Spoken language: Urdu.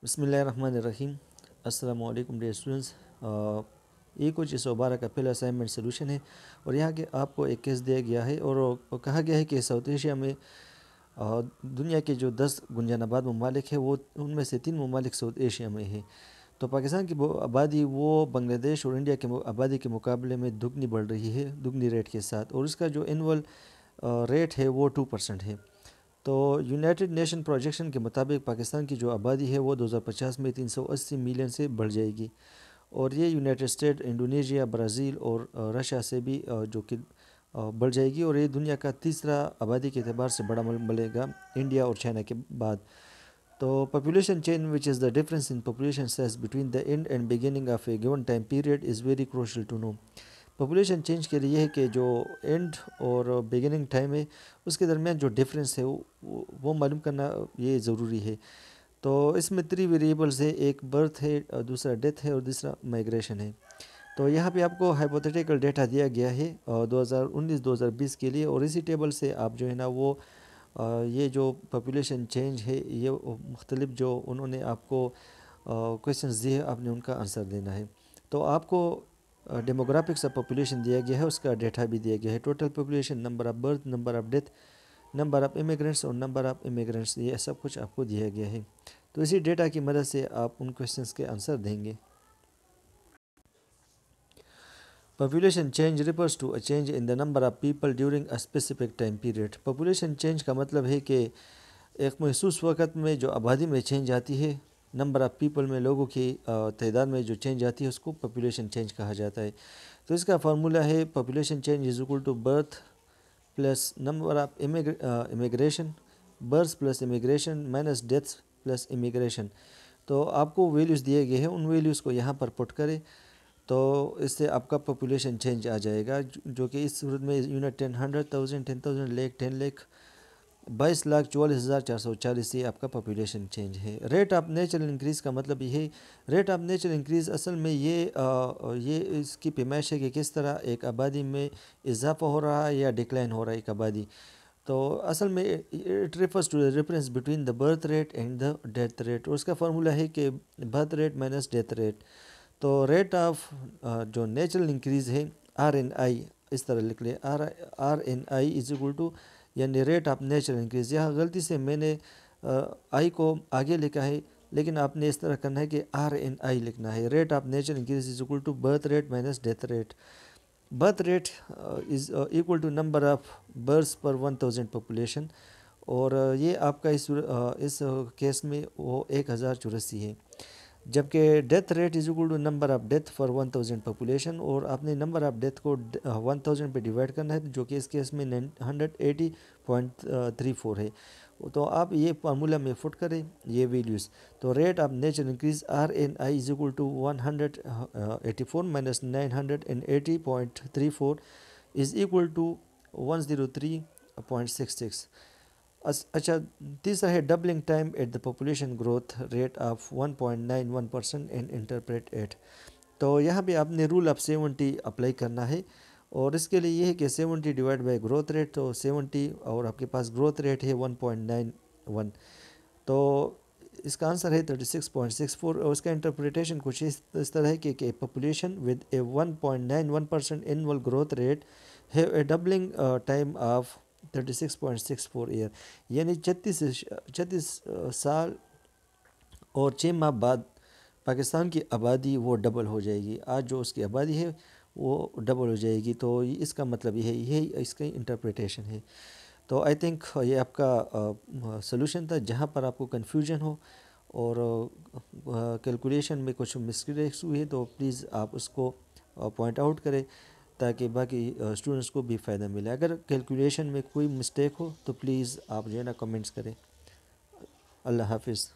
بسم اللہ الرحمن الرحیم۔ السلام علیکم ڈیئر اسٹوڈنٹس۔ یہ کچھ اس عبارہ کا پہلا اسائنمنٹ سلوشن ہے، اور یہاں کے آپ کو ایک کیس دیا گیا ہے اور کہا گیا ہے کہ ساؤتھ ایشیا میں دنیا کے جو 10 گنجان آباد ممالک ہیں وہ ان میں سے 3 ممالک ساؤتھ ایشیا میں ہیں۔ تو پاکستان کی آبادی وہ بنگلہ دیش اور انڈیا کے آبادی کے مقابلے میں دگنی بڑھ رہی ہے، دگنی ریٹ کے ساتھ، اور اس کا جو اینول ریٹ ہے وہ 2% ہے۔ تو یونائٹڈ نیشن پروجیکشن کے مطابق پاکستان کی جو آبادی ہے وہ 2050 میں 380 ملین سے بڑھ جائے گی، اور یہ یونائٹڈ اسٹیٹ، انڈونیشیا، برازیل اور رشیا سے بھی جو کہ بڑھ جائے گی، اور یہ دنیا کا تیسرا آبادی کے اعتبار سے بڑا ملک بنے گا انڈیا اور چائنا کے بعد۔ تو population change which is the difference in population size between the end and beginning of a given time period is very crucial to know۔ Population change کے لیے ہے کہ جو اینڈ اور بگننگ ٹائم ہے اس کے درمیان جو ڈفرینس ہے وہ معلوم کرنا یہ ضروری ہے۔ تو اس میں 3 ویریبلز ہے، ایک برتھ ہے، دوسرا ڈیتھ ہے، اور دوسرا مائگریشن ہے۔ تو یہاں پہ آپ کو ہائپوتھیٹیکل ڈیٹا دیا گیا ہے 2019-2020 کے لیے، اور اسی ٹیبل سے آپ جو ہے نا وہ یہ جو پاپولیشن چینج ہے یہ مختلف جو انہوں نے آپ کو کویسچنز دیے آپ نے ان کا آنسر دینا ہے۔ تو آپ کو ڈیموگرافکس آف پاپولیشن دیا گیا ہے، اس کا ڈیٹا بھی دیا گیا ہے، total population, number of birth, number of death, number of immigrants اور نمبر آف امیگرینٹس، یہ سب کچھ آپ کو دیا گیا ہے۔ تو اسی ڈیٹا کی مدد سے آپ ان کویسچنز کے آنسر دیں گے۔ Population change refers to a change in the number of people during a specific time period. Population change کا مطلب ہے کہ ایک محسوس وقت میں جو آبادی میں چینج آتی ہے، نمبر آف پیپل میں لوگوں کی تعداد میں جو چینج آتی ہے اس کو پاپولیشن چینج کہا جاتا ہے۔ تو اس کا فارمولہ ہے population change is equal to birth plus number of immigration, birth plus immigration minus deaths plus immigration. تو آپ کو ویلیوز دیے گئے ہیں، ان ویلیوز کو یہاں پر پٹ کرے تو اس سے آپ کا پاپولیشن چینج آ جائے گا، جو کہ اس صورت میں یونٹ 10، 100,000، 10,000 لیک، 10 لیک، 22,44,440، یہ آپ کا پاپولیشن چینج ہے۔ ریٹ آف نیچرل انکریز کا مطلب یہ ہے، ریٹ آف نیچرل انکریز اصل میں یہ اس کی پیمائش ہے کہ کس طرح ایک آبادی میں اضافہ ہو رہا ہے یا ڈکلائن ہو رہا ہے ایک آبادی۔ تو اصل میں it refers to the difference between the birth rate and the death rate, اور اس کا فارمولہ ہے کہ birth rate minus death rate. تو ریٹ آف جو نیچرل انکریز ہے RNI، اس طرح لکھ لیں، RNI از اکول ٹو، یعنی ریٹ آف نیچرل انکریز۔ یہاں غلطی سے میں نے آئی کو آگے لکھا ہے، لیکن آپ نے اس طرح کرنا ہے کہ RNI لکھنا ہے۔ Rate of natural increase is equal to birth rate minus death rate. Birth rate is equal to number of births per 1000 population, اور یہ آپ کا اس کیس میں وہ 1084 ہے، جبکہ death rate is equal to number of death for 1000 population, اور آپ نے نمبر آف ڈیتھ کو 1000 پہ ڈیوائڈ کرنا ہے، جو کہ اس کیس میں 180.34 ہے۔ تو آپ یہ فارمولہ میں فٹ کریں یہ ویلیوز، تو rate of natural increase RNI is equal to 184 minus 980.34 is equal to 103.66۔ اچھا، تیسرا ہے doubling time at the population growth rate of 1.91% and interpret 8۔ تو یہاں پہ آپ نے رول آف 70 اپلائی کرنا ہے، اور اس کے لیے یہ ہے کہ 70 ڈیوائڈ بائی گروتھ ریٹ، تو 70 اور آپ کے پاس گروتھ ریٹ ہے 1.91، تو اس کا آنسر ہے 36.64، اور اس کا انٹرپریٹیشن کچھ اس طرح ہے کہ population with a 1.91% annual growth rate have a doubling time of 36.64 year, یعنی 36 سال اور 6 ماہ بعد پاکستان کی آبادی وہ ڈبل ہو جائے گی۔ آج جو اس کی آبادی ہے وہ ڈبل ہو جائے گی، تو اس کا مطلب یہ ہے، یہی اس کی انٹرپریٹیشن ہے۔ تو آئی تھنک یہ آپ کا سلوشن تھا۔ جہاں پر آپ کو کنفیوژن ہو اور کیلکولیشن میں کچھ مسٹیکس ہوئی ہے تو پلیز آپ اس کو پوائنٹ آؤٹ کریں، تاکہ باقی اسٹوڈنٹس کو بھی فائدہ ملے۔ اگر کیلکولیشن میں کوئی مسٹیک ہو تو پلیز آپ جو ہے نا کمنٹس کریں۔ اللہ حافظ۔